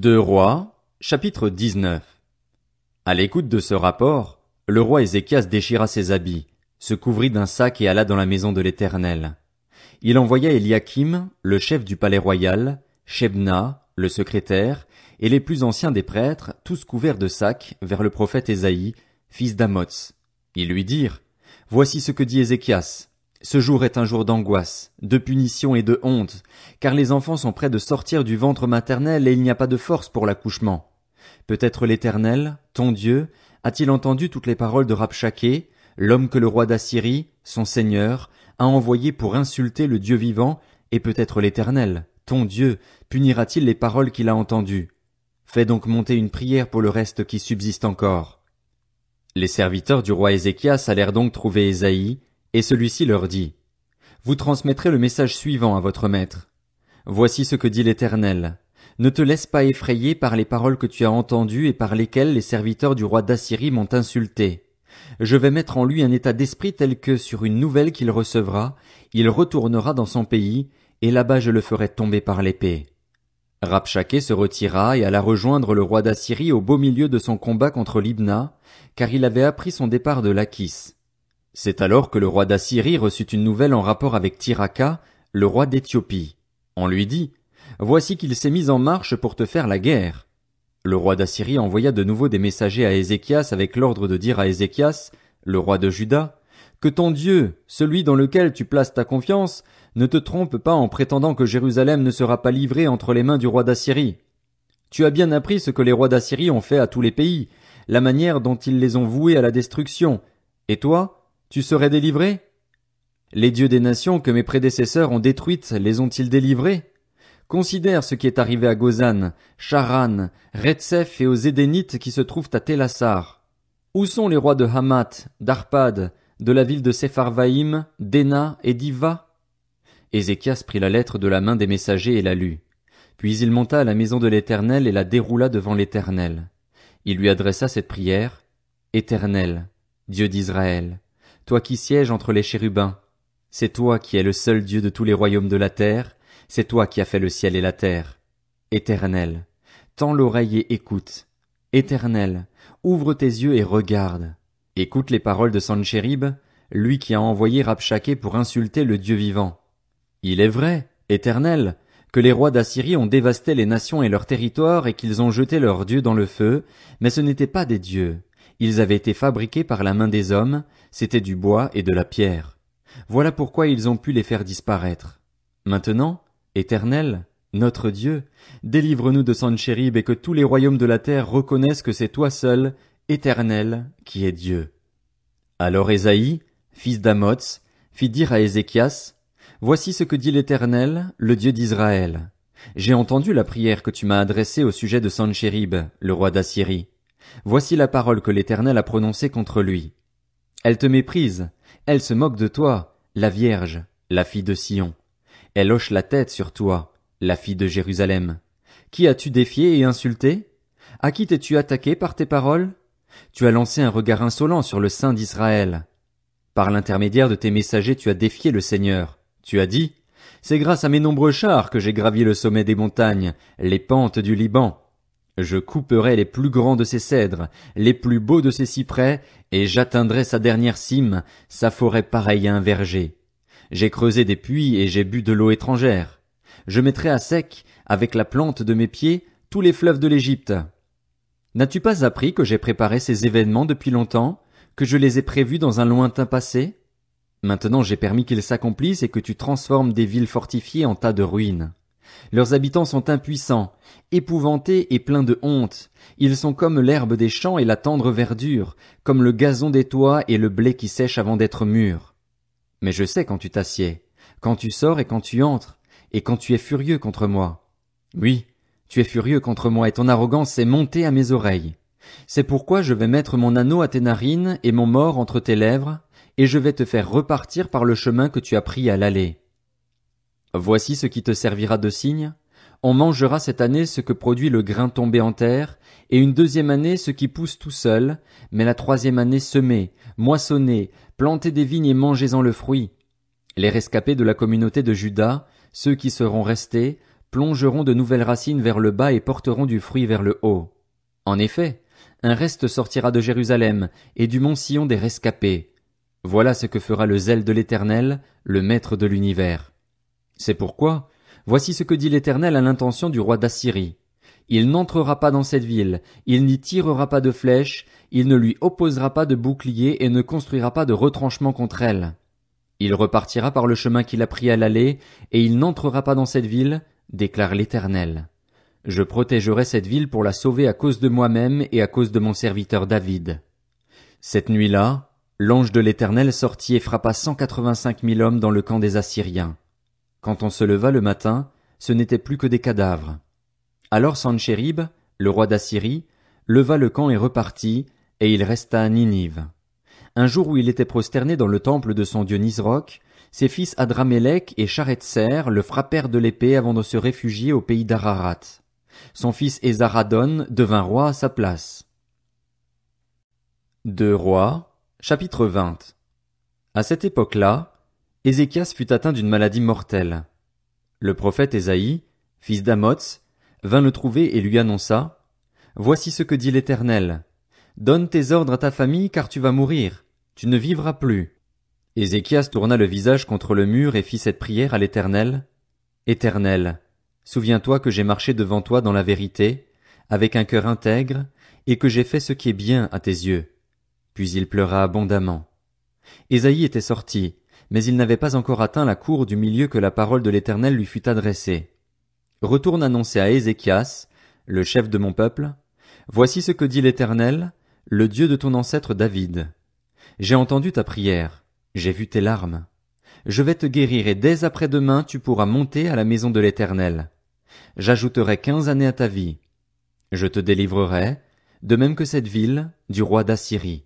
Deux Rois, chapitre 19. À l'écoute de ce rapport, le roi Ézéchias déchira ses habits, se couvrit d'un sac et alla dans la maison de l'Éternel. Il envoya Éliakim, le chef du palais royal, Shebna, le secrétaire, et les plus anciens des prêtres, tous couverts de sacs, vers le prophète Ésaïe, fils d'Amoz. Ils lui dirent: Voici ce que dit Ézéchias. Ce jour est un jour d'angoisse, de punition et de honte, car les enfants sont près de sortir du ventre maternel et il n'y a pas de force pour l'accouchement. Peut-être l'Éternel, ton Dieu, a-t-il entendu toutes les paroles de Rabshaké, l'homme que le roi d'Assyrie, son seigneur, a envoyé pour insulter le Dieu vivant, et peut-être l'Éternel, ton Dieu, punira-t-il les paroles qu'il a entendues. Fais donc monter une prière pour le reste qui subsiste encore. Les serviteurs du roi Ézéchias allèrent donc trouver Ésaïe, et celui-ci leur dit: Vous transmettrez le message suivant à votre maître. Voici ce que dit l'Éternel. Ne te laisse pas effrayer par les paroles que tu as entendues et par lesquelles les serviteurs du roi d'Assyrie m'ont insulté. Je vais mettre en lui un état d'esprit tel que, sur une nouvelle qu'il recevra, il retournera dans son pays, et là-bas je le ferai tomber par l'épée. Rabshaké se retira et alla rejoindre le roi d'Assyrie au beau milieu de son combat contre Libna, car il avait appris son départ de Lachis. C'est alors que le roi d'Assyrie reçut une nouvelle en rapport avec Tiraka, le roi d'Éthiopie. On lui dit: Voici qu'il s'est mis en marche pour te faire la guerre. Le roi d'Assyrie envoya de nouveau des messagers à Ézéchias avec l'ordre de dire à Ézéchias, le roi de Juda, que ton Dieu, celui dans lequel tu places ta confiance, ne te trompe pas en prétendant que Jérusalem ne sera pas livrée entre les mains du roi d'Assyrie. Tu as bien appris ce que les rois d'Assyrie ont fait à tous les pays, la manière dont ils les ont voués à la destruction. Et toi, tu serais délivré? Les dieux des nations que mes prédécesseurs ont détruites les ont-ils délivrés? Considère ce qui est arrivé à Gozan, Charan, Retsef et aux Édénites qui se trouvent à Télassar. Où sont les rois de Hamath, d'Arpad, de la ville de Sepharvaïm, d'Ena et d'Iva? Ézéchias prit la lettre de la main des messagers et la lut. Puis il monta à la maison de l'Éternel et la déroula devant l'Éternel. Il lui adressa cette prière: Éternel, Dieu d'Israël, toi qui sièges entre les chérubins, c'est toi qui es le seul Dieu de tous les royaumes de la terre, c'est toi qui as fait le ciel et la terre. Éternel, tends l'oreille et écoute. Éternel, ouvre tes yeux et regarde. Écoute les paroles de Sanchérib, lui qui a envoyé Rabshaké pour insulter le Dieu vivant. Il est vrai, Éternel, que les rois d'Assyrie ont dévasté les nations et leurs territoires et qu'ils ont jeté leurs dieux dans le feu, mais ce n'étaient pas des dieux. Ils avaient été fabriqués par la main des hommes, c'était du bois et de la pierre. Voilà pourquoi ils ont pu les faire disparaître. Maintenant, Éternel, notre Dieu, délivre-nous de Sanchérib et que tous les royaumes de la terre reconnaissent que c'est toi seul, Éternel, qui es Dieu. Alors Ésaïe, fils d'Amoz, fit dire à Ézéchias: Voici ce que dit l'Éternel, le Dieu d'Israël. J'ai entendu la prière que tu m'as adressée au sujet de Sanchérib, le roi d'Assyrie. Voici la parole que l'Éternel a prononcée contre lui. Elle te méprise, elle se moque de toi, la Vierge, la fille de Sion. Elle hoche la tête sur toi, la fille de Jérusalem. Qui as-tu défié et insulté? À qui t'es-tu attaqué par tes paroles? Tu as lancé un regard insolent sur le Saint d'Israël. Par l'intermédiaire de tes messagers tu as défié le Seigneur. Tu as dit: C'est grâce à mes nombreux chars que j'ai gravi le sommet des montagnes, les pentes du Liban. Je couperai les plus grands de ses cèdres, les plus beaux de ses cyprès, et j'atteindrai sa dernière cime, sa forêt pareille à un verger. J'ai creusé des puits et j'ai bu de l'eau étrangère. Je mettrai à sec, avec la plante de mes pieds, tous les fleuves de l'Égypte. N'as-tu pas appris que j'ai préparé ces événements depuis longtemps, que je les ai prévus dans un lointain passé? Maintenant j'ai permis qu'ils s'accomplissent et que tu transformes des villes fortifiées en tas de ruines. Leurs habitants sont impuissants, épouvantés et pleins de honte. Ils sont comme l'herbe des champs et la tendre verdure, comme le gazon des toits et le blé qui sèche avant d'être mûr. Mais je sais quand tu t'assieds, quand tu sors et quand tu entres, et quand tu es furieux contre moi. Oui, tu es furieux contre moi et ton arrogance est montée à mes oreilles. C'est pourquoi je vais mettre mon anneau à tes narines et mon mors entre tes lèvres, et je vais te faire repartir par le chemin que tu as pris à l'aller. Voici ce qui te servira de signe. On mangera cette année ce que produit le grain tombé en terre, et une deuxième année ce qui pousse tout seul, mais la troisième année semez, moissonnez, plantez des vignes et mangez-en le fruit. Les rescapés de la communauté de Juda, ceux qui seront restés, plongeront de nouvelles racines vers le bas et porteront du fruit vers le haut. En effet, un reste sortira de Jérusalem, et du mont Sion des rescapés. Voilà ce que fera le zèle de l'Éternel, le Maître de l'univers. C'est pourquoi, voici ce que dit l'Éternel à l'intention du roi d'Assyrie. Il n'entrera pas dans cette ville, il n'y tirera pas de flèches, il ne lui opposera pas de bouclier et ne construira pas de retranchement contre elle. Il repartira par le chemin qu'il a pris à l'aller, et il n'entrera pas dans cette ville, déclare l'Éternel. Je protégerai cette ville pour la sauver à cause de moi-même et à cause de mon serviteur David. Cette nuit-là, l'ange de l'Éternel sortit et frappa 185 000 hommes dans le camp des Assyriens. Quand on se leva le matin, ce n'était plus que des cadavres. Alors Sanchérib, le roi d'Assyrie, leva le camp et repartit, et il resta à Ninive. Un jour où il était prosterné dans le temple de son dieu Nisroch, ses fils Adramélec et Charetser le frappèrent de l'épée avant de se réfugier au pays d'Ararat. Son fils Ésaradon devint roi à sa place. 2 Rois, chapitre 20. À cette époque-là, Ézéchias fut atteint d'une maladie mortelle. Le prophète Ésaïe, fils d'Amoz, vint le trouver et lui annonça: Voici ce que dit l'Éternel. Donne tes ordres à ta famille, car tu vas mourir. Tu ne vivras plus. Ézéchias tourna le visage contre le mur et fit cette prière à l'Éternel. Éternel, souviens-toi que j'ai marché devant toi dans la vérité, avec un cœur intègre, et que j'ai fait ce qui est bien à tes yeux. Puis il pleura abondamment. Ésaïe était sorti, mais il n'avait pas encore atteint la cour du milieu que la parole de l'Éternel lui fut adressée. Retourne annoncer à Ézéchias, le chef de mon peuple, voici ce que dit l'Éternel, le Dieu de ton ancêtre David. J'ai entendu ta prière, j'ai vu tes larmes. Je vais te guérir et dès après-demain tu pourras monter à la maison de l'Éternel. J'ajouterai 15 années à ta vie. Je te délivrerai, de même que cette ville, du roi d'Assyrie.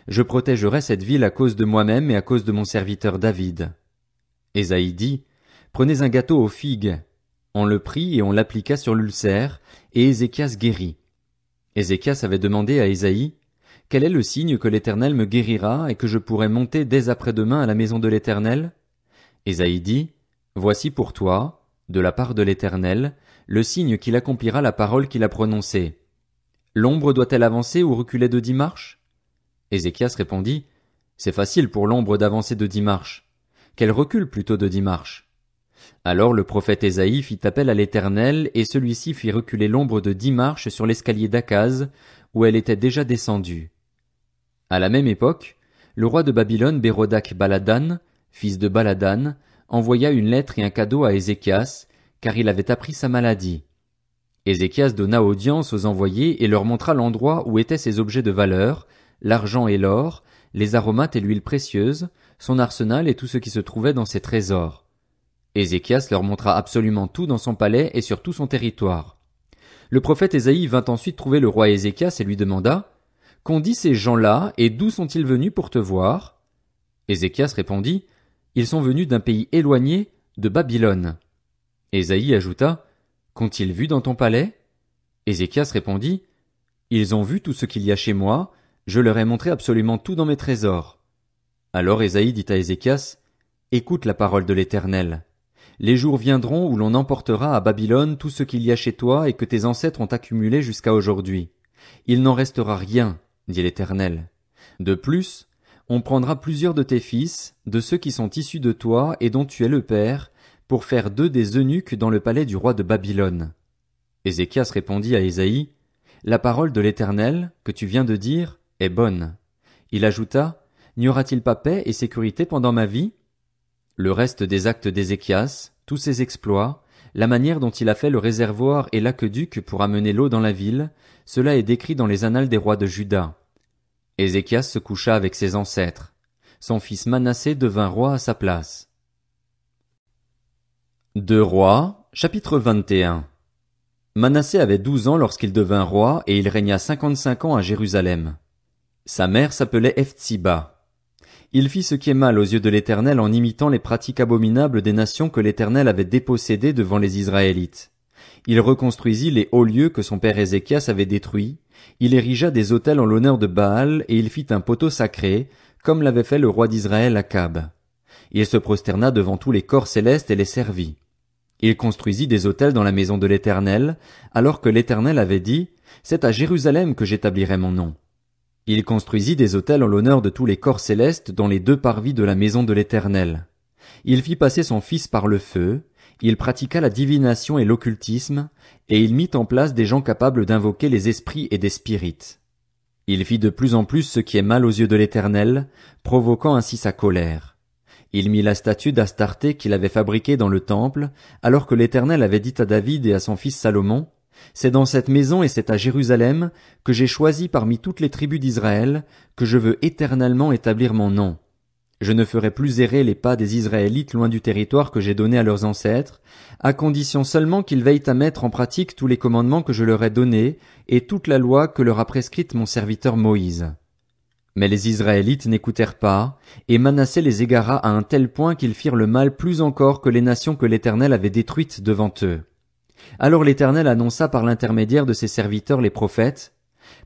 Je protégerai cette ville à cause de moi-même et à cause de mon serviteur David. Ésaïe dit, prenez un gâteau aux figues. On le prit et on l'appliqua sur l'ulcère, et Ézéchias guérit. Ézéchias avait demandé à Ésaïe, quel est le signe que l'Éternel me guérira et que je pourrai monter dès après-demain à la maison de l'Éternel? Ésaïe dit, voici pour toi, de la part de l'Éternel, le signe qu'il accomplira la parole qu'il a prononcée. L'ombre doit-elle avancer ou reculer de 10 marches? Ézéchias répondit, c'est facile pour l'ombre d'avancer de 10 marches. Qu'elle recule plutôt de 10 marches. Alors le prophète Ésaïe fit appel à l'Éternel, et celui-ci fit reculer l'ombre de 10 marches sur l'escalier d'Akaz, où elle était déjà descendue. À la même époque, le roi de Babylone Bérodak Baladan, fils de Baladan, envoya une lettre et un cadeau à Ézéchias, car il avait appris sa maladie. Ézéchias donna audience aux envoyés et leur montra l'endroit où étaient ses objets de valeur, l'argent et l'or, les aromates et l'huile précieuse, son arsenal et tout ce qui se trouvait dans ses trésors. Ézéchias leur montra absolument tout dans son palais et sur tout son territoire. Le prophète Ésaïe vint ensuite trouver le roi Ézéchias et lui demanda, qu'ont dit ces gens-là et d'où sont-ils venus pour te voir? Ézéchias répondit, ils sont venus d'un pays éloigné, de Babylone. Ésaïe ajouta, qu'ont-ils vu dans ton palais? Ézéchias répondit, ils ont vu tout ce qu'il y a chez moi, je leur ai montré absolument tout dans mes trésors. Alors Ésaïe dit à Ézéchias, écoute la parole de l'Éternel. Les jours viendront où l'on emportera à Babylone tout ce qu'il y a chez toi et que tes ancêtres ont accumulé jusqu'à aujourd'hui. Il n'en restera rien, dit l'Éternel. De plus, on prendra plusieurs de tes fils, de ceux qui sont issus de toi et dont tu es le père, pour faire d'eux des eunuques dans le palais du roi de Babylone. Ézéchias répondit à Ésaïe, la parole de l'Éternel, que tu viens de dire, est bonne. Il ajouta, n'y aura-t-il pas paix et sécurité pendant ma vie? Le reste des actes d'Ézéchias, tous ses exploits, la manière dont il a fait le réservoir et l'aqueduc pour amener l'eau dans la ville, cela est décrit dans les annales des rois de Juda. Ézéchias se coucha avec ses ancêtres. Son fils Manassé devint roi à sa place. 2 Rois, chapitre 21. Manassé avait 12 ans lorsqu'il devint roi et il régna 55 ans à Jérusalem. Sa mère s'appelait Hephtsiba. Il fit ce qui est mal aux yeux de l'Éternel en imitant les pratiques abominables des nations que l'Éternel avait dépossédées devant les Israélites. Il reconstruisit les hauts lieux que son père Ézéchias avait détruits, il érigea des autels en l'honneur de Baal et il fit un poteau sacré, comme l'avait fait le roi d'Israël Akab. Il se prosterna devant tous les corps célestes et les servit. Il construisit des autels dans la maison de l'Éternel, alors que l'Éternel avait dit, c'est à Jérusalem que j'établirai mon nom. Il construisit des autels en l'honneur de tous les corps célestes dans les 2 parvis de la maison de l'Éternel. Il fit passer son fils par le feu, il pratiqua la divination et l'occultisme, et il mit en place des gens capables d'invoquer les esprits et des spirites. Il fit de plus en plus ce qui est mal aux yeux de l'Éternel, provoquant ainsi sa colère. Il mit la statue d'Astarté qu'il avait fabriquée dans le temple, alors que l'Éternel avait dit à David et à son fils Salomon, c'est dans cette maison et c'est à Jérusalem que j'ai choisi parmi toutes les tribus d'Israël que je veux éternellement établir mon nom. Je ne ferai plus errer les pas des Israélites loin du territoire que j'ai donné à leurs ancêtres, à condition seulement qu'ils veillent à mettre en pratique tous les commandements que je leur ai donnés et toute la loi que leur a prescrite mon serviteur Moïse. Mais les Israélites n'écoutèrent pas, et Manassé les égara à un tel point qu'ils firent le mal plus encore que les nations que l'Éternel avait détruites devant eux. Alors l'Éternel annonça par l'intermédiaire de ses serviteurs les prophètes,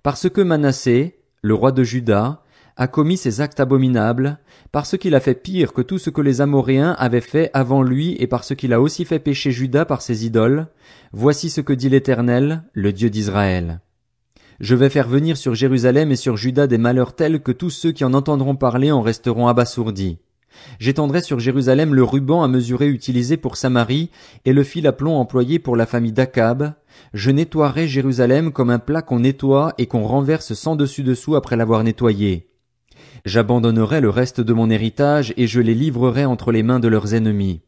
parce que Manassé, le roi de Juda, a commis ces actes abominables, parce qu'il a fait pire que tout ce que les Amoréens avaient fait avant lui et parce qu'il a aussi fait pécher Juda par ses idoles, voici ce que dit l'Éternel, le Dieu d'Israël. Je vais faire venir sur Jérusalem et sur Juda des malheurs tels que tous ceux qui en entendront parler en resteront abasourdis. J'étendrai sur Jérusalem le ruban à mesurer utilisé pour Samarie et le fil à plomb employé pour la famille d'Akab. Je nettoierai Jérusalem comme un plat qu'on nettoie et qu'on renverse sans dessus-dessous après l'avoir nettoyé. J'abandonnerai le reste de mon héritage et je les livrerai entre les mains de leurs ennemis.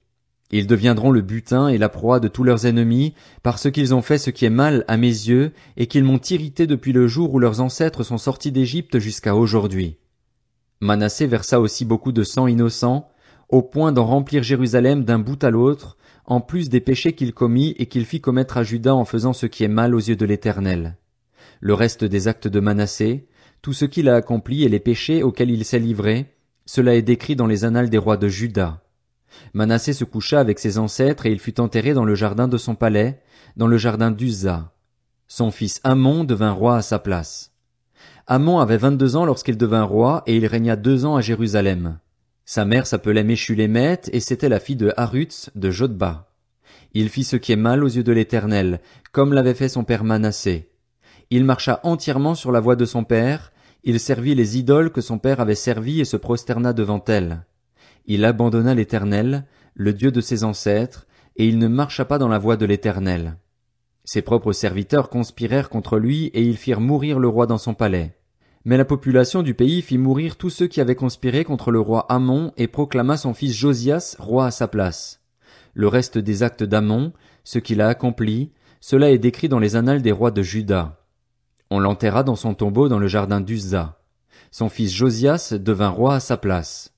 Ils deviendront le butin et la proie de tous leurs ennemis, parce qu'ils ont fait ce qui est mal à mes yeux, et qu'ils m'ont irrité depuis le jour où leurs ancêtres sont sortis d'Égypte jusqu'à aujourd'hui. Manassé versa aussi beaucoup de sang innocent, au point d'en remplir Jérusalem d'un bout à l'autre, en plus des péchés qu'il commit et qu'il fit commettre à Juda en faisant ce qui est mal aux yeux de l'Éternel. Le reste des actes de Manassé, tout ce qu'il a accompli et les péchés auxquels il s'est livré, cela est décrit dans les annales des rois de Juda. Manassé se coucha avec ses ancêtres et il fut enterré dans le jardin de son palais, dans le jardin d'Uza. Son fils Amon devint roi à sa place. Amon avait 22 ans lorsqu'il devint roi et il régna 2 ans à Jérusalem. Sa mère s'appelait Meshulémeth et c'était la fille de Haruts de Jotba. Il fit ce qui est mal aux yeux de l'Éternel, comme l'avait fait son père Manassé. Il marcha entièrement sur la voie de son père, il servit les idoles que son père avait servies et se prosterna devant elles. Il abandonna l'Éternel, le Dieu de ses ancêtres, et il ne marcha pas dans la voie de l'Éternel. Ses propres serviteurs conspirèrent contre lui et ils firent mourir le roi dans son palais. Mais la population du pays fit mourir tous ceux qui avaient conspiré contre le roi Amon et proclama son fils Josias roi à sa place. Le reste des actes d'Amon, ce qu'il a accompli, cela est décrit dans les annales des rois de Juda. On l'enterra dans son tombeau dans le jardin d'Uza. Son fils Josias devint roi à sa place.